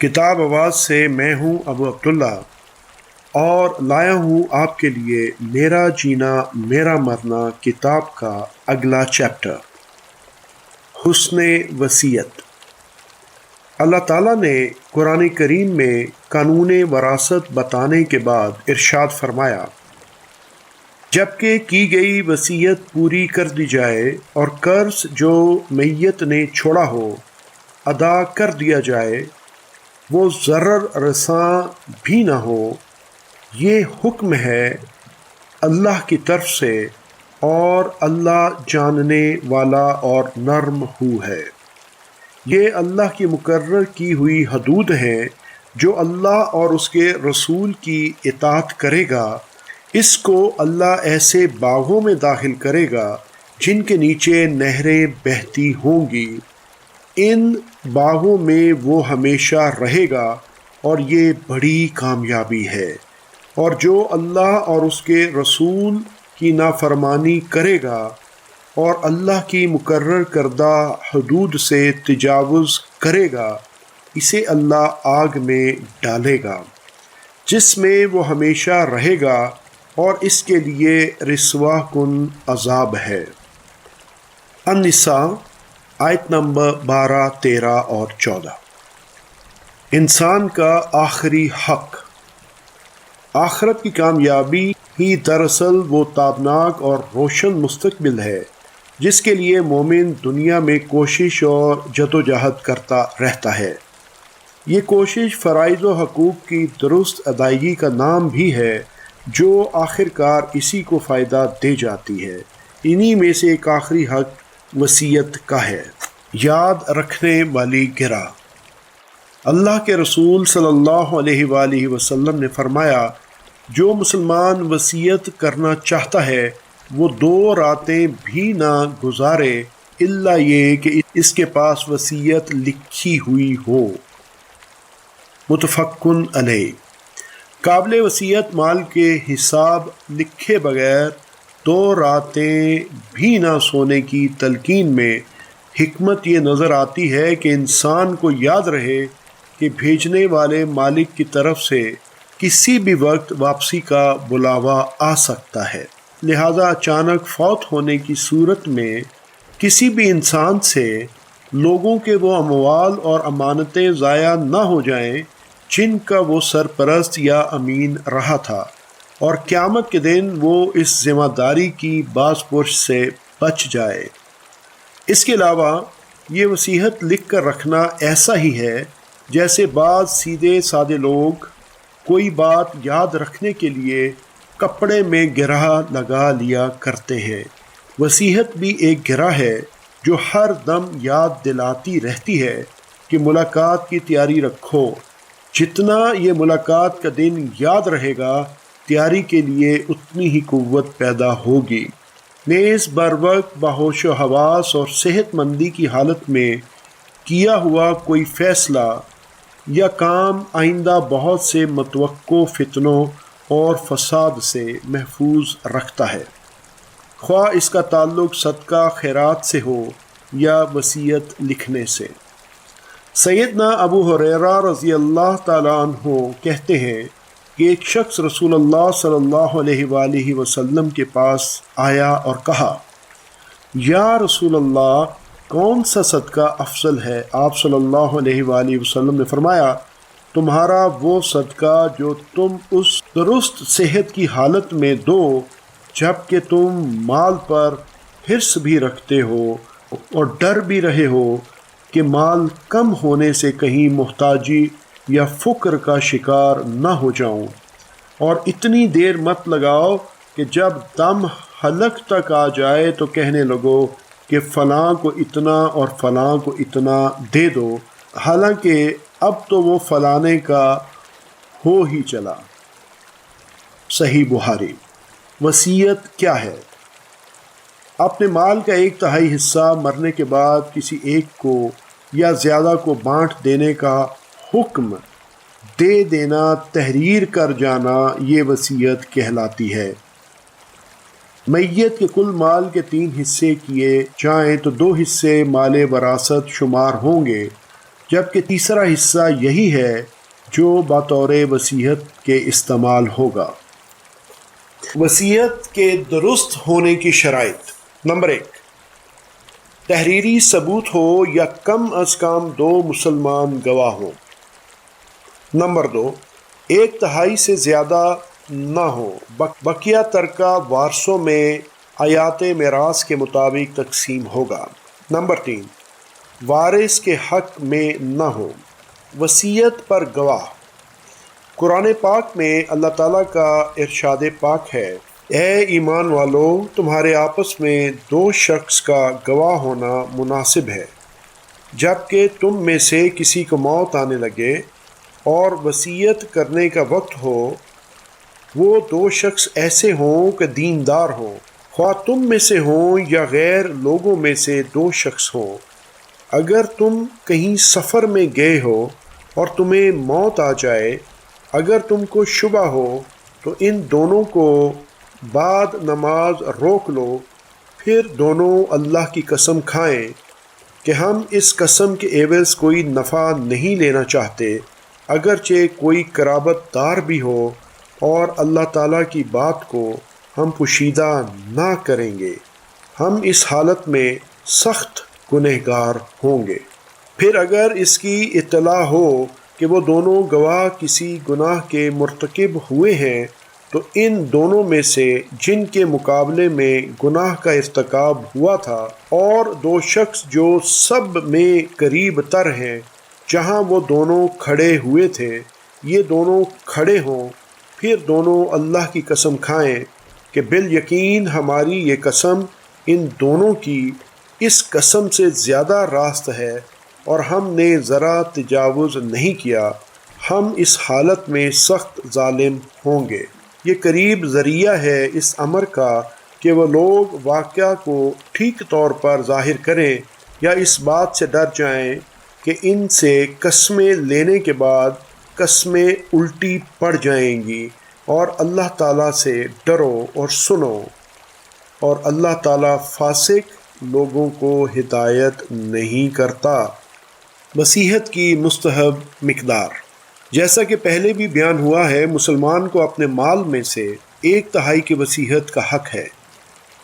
کتاب آواز سے میں ہوں ابو عبداللہ، اور لایا ہوں آپ کے لیے میرا جینا میرا مرنا کتاب کا اگلا چیپٹر، حسن وصیت۔ اللہ تعالیٰ نے قرآن کریم میں قانون وراثت بتانے کے بعد ارشاد فرمایا، جبکہ کی گئی وصیت پوری کر دی جائے اور قرض جو میت نے چھوڑا ہو ادا کر دیا جائے، وہ ضرر رساں بھی نہ ہو۔ یہ حکم ہے اللہ کی طرف سے، اور اللہ جاننے والا اور نرم ہو ہے۔ یہ اللہ کی مقرر کی ہوئی حدود ہیں۔ جو اللہ اور اس کے رسول کی اطاعت کرے گا، اس کو اللہ ایسے باغوں میں داخل کرے گا جن کے نیچے نہریں بہتی ہوں گی۔ ان باغوں میں وہ ہمیشہ رہے گا، اور یہ بڑی کامیابی ہے۔ اور جو اللہ اور اس کے رسول کی نافرمانی کرے گا اور اللہ کی مقرر کردہ حدود سے تجاوز کرے گا، اسے اللہ آگ میں ڈالے گا جس میں وہ ہمیشہ رہے گا، اور اس کے لیے رسوا کن عذاب ہے۔ النساء آیت نمبر 12، 13 اور 14۔ انسان کا آخری حق۔ آخرت کی کامیابی ہی دراصل وہ تابناک اور روشن مستقبل ہے جس کے لیے مومن دنیا میں کوشش اور جدوجہد کرتا رہتا ہے۔ یہ کوشش فرائض و حقوق کی درست ادائیگی کا نام بھی ہے، جو آخر کار اسی کو فائدہ دے جاتی ہے۔ انہی میں سے ایک آخری حق وصیت کا ہے۔ یاد رکھنے والی گرہ۔ اللہ کے رسول صلی اللہ علیہ وآلہ وسلم نے فرمایا، جو مسلمان وصیت کرنا چاہتا ہے وہ 2 راتیں بھی نہ گزارے الا یہ کہ اس کے پاس وصیت لکھی ہوئی ہو۔ متفقن علیہ۔ قابل وصیت مال کے حساب لکھے بغیر 2 راتیں بھی نہ سونے کی تلقین میں حکمت یہ نظر آتی ہے کہ انسان کو یاد رہے کہ بھیجنے والے مالک کی طرف سے کسی بھی وقت واپسی کا بلاوا آ سکتا ہے، لہذا اچانک فوت ہونے کی صورت میں کسی بھی انسان سے لوگوں کے وہ اموال اور امانتیں ضائع نہ ہو جائیں جن کا وہ سرپرست یا امین رہا تھا، اور قیامت کے دن وہ اس ذمہ داری کی باز پرس سے بچ جائے۔ اس کے علاوہ یہ وصیت لکھ کر رکھنا ایسا ہی ہے جیسے بعض سیدھے سادے لوگ کوئی بات یاد رکھنے کے لیے کپڑے میں گرہ لگا لیا کرتے ہیں۔ وصیت بھی ایک گرہ ہے جو ہر دم یاد دلاتی رہتی ہے کہ ملاقات کی تیاری رکھو۔ جتنا یہ ملاقات کا دن یاد رہے گا، تیاری کے لیے اتنی ہی قوت پیدا ہوگی۔ نیز بر وقت باہوش و حواس اور صحت مندی کی حالت میں کیا ہوا کوئی فیصلہ یا کام آئندہ بہت سے متوقع فتنوں اور فساد سے محفوظ رکھتا ہے، خواہ اس کا تعلق صدقہ خیرات سے ہو یا وصیت لکھنے سے۔ سیدنا ابو ہریرہ رضی اللہ تعالیٰ عنہ کہتے ہیں کہ ایک شخص رسول اللہ صلی اللہ علیہ وآلہ وسلم کے پاس آیا اور کہا، یا رسول اللہ، کون سا صدقہ افضل ہے؟ آپ صلی اللہ علیہ وآلہ وسلم نے فرمایا، تمہارا وہ صدقہ جو تم اس درست صحت کی حالت میں دو جب کہ تم مال پر حرص بھی رکھتے ہو اور ڈر بھی رہے ہو کہ مال کم ہونے سے کہیں محتاجی یا فقر کا شکار نہ ہو جاؤں، اور اتنی دیر مت لگاؤ کہ جب دم حلق تک آ جائے تو کہنے لگو کہ فلاں کو اتنا اور فلاں کو اتنا دے دو، حالانکہ اب تو وہ فلانے کا ہو ہی چلا۔ صحیح بخاری۔ وصیت کیا ہے؟ اپنے مال کا 1/3 حصہ مرنے کے بعد کسی ایک کو یا زیادہ کو بانٹ دینے کا حکم دے دینا، تحریر کر جانا، یہ وصیت کہلاتی ہے۔ میت کے کل مال کے 3 حصے کیے جائیں تو 2 حصے مال وراثت شمار ہوں گے، جبکہ تیسرا حصہ یہی ہے جو بطور وصیت کے استعمال ہوگا۔ وصیت کے درست ہونے کی شرائط: نمبر 1، تحریری ثبوت ہو یا کم از کم 2 مسلمان گواہ ہوں۔ نمبر 2، 1/3 سے زیادہ نہ ہو۔ بقیہ ترکہ وارثوں میں آیات میراث کے مطابق تقسیم ہوگا۔ نمبر 3، وارث کے حق میں نہ ہو۔ وصیت پر گواہ: قرآن پاک میں اللہ تعالیٰ کا ارشاد پاک ہے، اے ایمان والو، تمہارے آپس میں 2 شخص کا گواہ ہونا مناسب ہے جبکہ تم میں سے کسی کو موت آنے لگے اور وصیت کرنے کا وقت ہو۔ وہ 2 شخص ایسے ہوں کہ دیندار ہوں، خواہ تم میں سے ہوں یا غیر لوگوں میں سے 2 شخص ہوں۔ اگر تم کہیں سفر میں گئے ہو اور تمہیں موت آ جائے، اگر تم کو شبہ ہو تو ان دونوں کو بعد نماز روک لو، پھر دونوں اللہ کی قسم کھائیں کہ ہم اس قسم کے عوض کوئی نفع نہیں لینا چاہتے، اگرچہ کوئی قرابت دار بھی ہو، اور اللہ تعالیٰ کی بات کو ہم پوشیدہ نہ کریں گے، ہم اس حالت میں سخت گنہگار ہوں گے۔ پھر اگر اس کی اطلاع ہو کہ وہ دونوں گواہ کسی گناہ کے مرتکب ہوئے ہیں، تو ان دونوں میں سے جن کے مقابلے میں گناہ کا ارتکاب ہوا تھا اور 2 شخص جو سب میں قریب تر ہیں جہاں وہ دونوں کھڑے ہوئے تھے، یہ دونوں کھڑے ہوں، پھر دونوں اللہ کی قسم کھائیں کہ بالیقین ہماری یہ قسم ان دونوں کی اس قسم سے زیادہ راست ہے اور ہم نے ذرا تجاوز نہیں کیا، ہم اس حالت میں سخت ظالم ہوں گے۔ یہ قریب ذریعہ ہے اس امر کا کہ وہ لوگ واقعہ کو ٹھیک طور پر ظاہر کریں یا اس بات سے ڈر جائیں کہ ان سے قسمیں لینے کے بعد قسمیں الٹی پڑ جائیں گی، اور اللہ تعالیٰ سے ڈرو اور سنو، اور اللہ تعالیٰ فاسق لوگوں کو ہدایت نہیں کرتا۔ وصیت کی مستحب مقدار: جیسا کہ پہلے بھی بیان ہوا ہے، مسلمان کو اپنے مال میں سے 1/3 کی وصیت کا حق ہے۔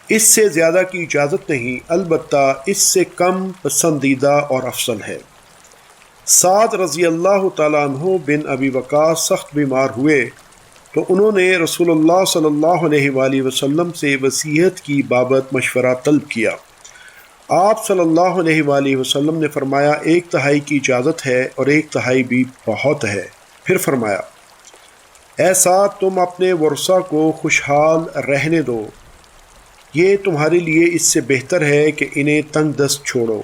اس سے زیادہ کی اجازت نہیں، البتہ اس سے کم پسندیدہ اور افضل ہے۔ سعد رضی اللہ تعالیٰ عنہ بن ابی وقاص سخت بیمار ہوئے تو انہوں نے رسول اللہ صلی اللہ علیہ وآلہ وسلم سے وصیت کی بابت مشورہ طلب کیا۔ آپ صلی اللہ علیہ وآلہ وسلم نے فرمایا 1/3 کی اجازت ہے اور 1/3 بھی بہت ہے۔ پھر فرمایا، اے سعد، تم اپنے ورثاء کو خوشحال رہنے دو، یہ تمہارے لیے اس سے بہتر ہے کہ انہیں تنگ دست چھوڑو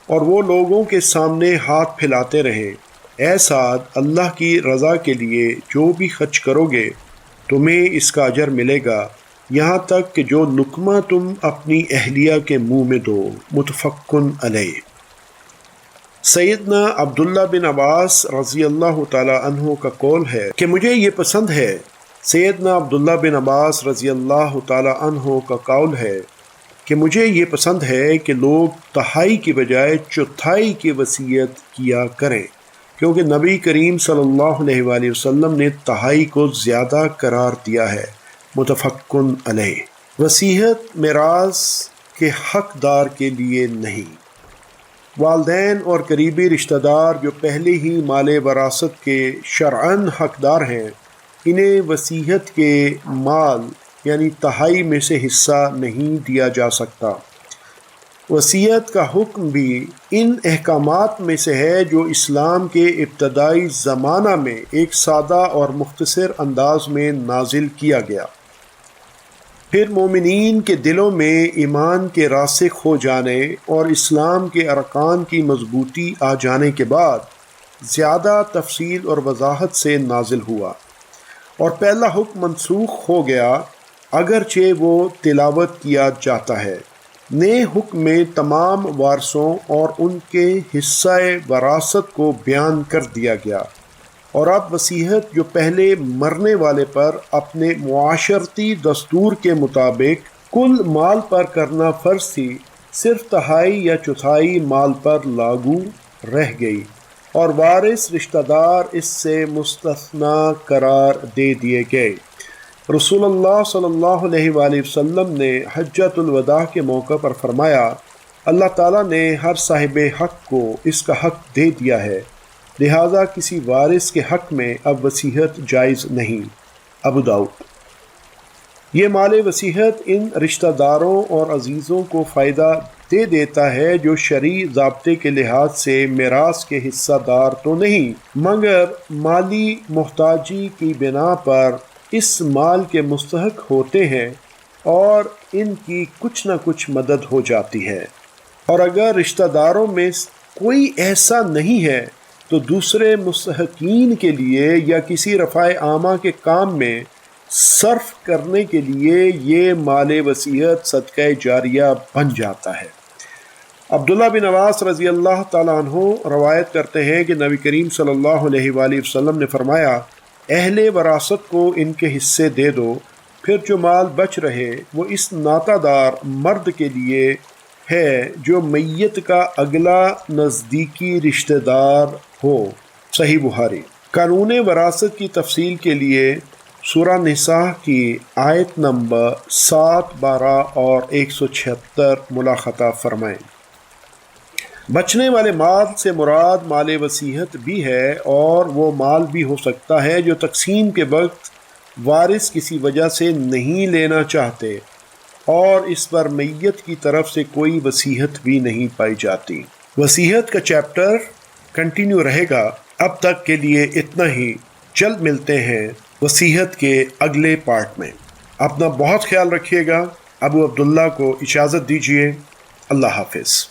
اور وہ لوگوں کے سامنے ہاتھ پھیلاتے رہیں۔ اے سعد، اللہ کی رضا کے لیے جو بھی خرچ کرو گے تمہیں اس کا اجر ملے گا، یہاں تک کہ جو لقمہ تم اپنی اہلیہ کے منہ میں دو۔ متفقن علیہ۔ سیدنا عبداللہ بن عباس رضی اللہ تعالی عنہ کا قول ہے کہ مجھے یہ پسند ہے۔ سیدنا عبداللہ بن عباس رضی اللہ تعالی عنہ کا قول ہے کہ مجھے یہ پسند ہے کہ لوگ 1/3 کی بجائے 1/4 کی وصیت کیا کریں، کیونکہ نبی کریم صلی اللہ علیہ وآلہ وسلم نے 1/3 کو زیادہ قرار دیا ہے۔ متفقن علیہ۔ وصیت میراث کے حقدار کے لیے نہیں۔ والدین اور قریبی رشتہ دار جو پہلے ہی مال وراثت کے شرعاً حقدار ہیں، انہیں وصیت کے مال یعنی 1/3 میں سے حصہ نہیں دیا جا سکتا۔ وصیت کا حکم بھی ان احکامات میں سے ہے جو اسلام کے ابتدائی زمانہ میں ایک سادہ اور مختصر انداز میں نازل کیا گیا۔ پھر مومنین کے دلوں میں ایمان کے راسخ ہو جانے اور اسلام کے ارکان کی مضبوطی آ جانے کے بعد زیادہ تفصیل اور وضاحت سے نازل ہوا، اور پہلا حکم منسوخ ہو گیا اگرچہ وہ تلاوت کیا جاتا ہے۔ نئے حکم میں تمام وارثوں اور ان کے حصہ وراثت کو بیان کر دیا گیا، اور اب وصیت جو پہلے مرنے والے پر اپنے معاشرتی دستور کے مطابق کل مال پر کرنا فرض تھی، صرف 1/3 یا 1/4 مال پر لاگو رہ گئی۔ اور وارث رشتہ دار اس سے مستثنا قرار دے دیے گئے۔ رسول اللہ صلی اللہ علیہ وآلہ وسلم نے حجۃ الوداع کے موقع پر فرمایا، اللہ تعالیٰ نے ہر صاحب حق کو اس کا حق دے دیا ہے، لہٰذا کسی وارث کے حق میں اب وصیت جائز نہیں۔ ابو داؤد۔ یہ مال وصیت ان رشتہ داروں اور عزیزوں کو فائدہ دے دیتا ہے جو شرعی ضابطے کے لحاظ سے میراث کے حصہ دار تو نہیں، مگر مالی محتاجی کی بنا پر اس مال کے مستحق ہوتے ہیں اور ان کی کچھ نہ کچھ مدد ہو جاتی ہے۔ اور اگر رشتہ داروں میں کوئی ایسا نہیں ہے تو دوسرے مستحقین کے لیے یا کسی رفع عامہ کے کام میں صرف کرنے کے لیے یہ مال وصیت صدقہ جاریہ بن جاتا ہے۔ عبداللہ بن عباس رضی اللہ تعالیٰ عنہ روایت کرتے ہیں کہ نبی کریم صلی اللہ علیہ وآلہ وسلم نے فرمایا، اہل وراثت کو ان کے حصے دے دو، پھر جو مال بچ رہے وہ اس ناطہ دار مرد کے لیے ہے جو میت کا اگلا نزدیکی رشتہ دار ہو۔ صحیح بخاری۔ قانون وراثت کی تفصیل کے لیے سورہ نساء کی آیت نمبر 7، 12 اور 176 ملاحظہ فرمائیں۔ بچنے والے مال سے مراد مال وصیت بھی ہے، اور وہ مال بھی ہو سکتا ہے جو تقسیم کے وقت وارث کسی وجہ سے نہیں لینا چاہتے اور اس پر میت کی طرف سے کوئی وصیت بھی نہیں پائی جاتی۔ وصیت کا چیپٹر کنٹینیو رہے گا۔ اب تک کے لیے اتنا ہی، جلد ملتے ہیں وصیت کے اگلے پارٹ میں۔ اپنا بہت خیال رکھیے گا۔ ابو عبداللہ کو اجازت دیجیے۔ اللہ حافظ۔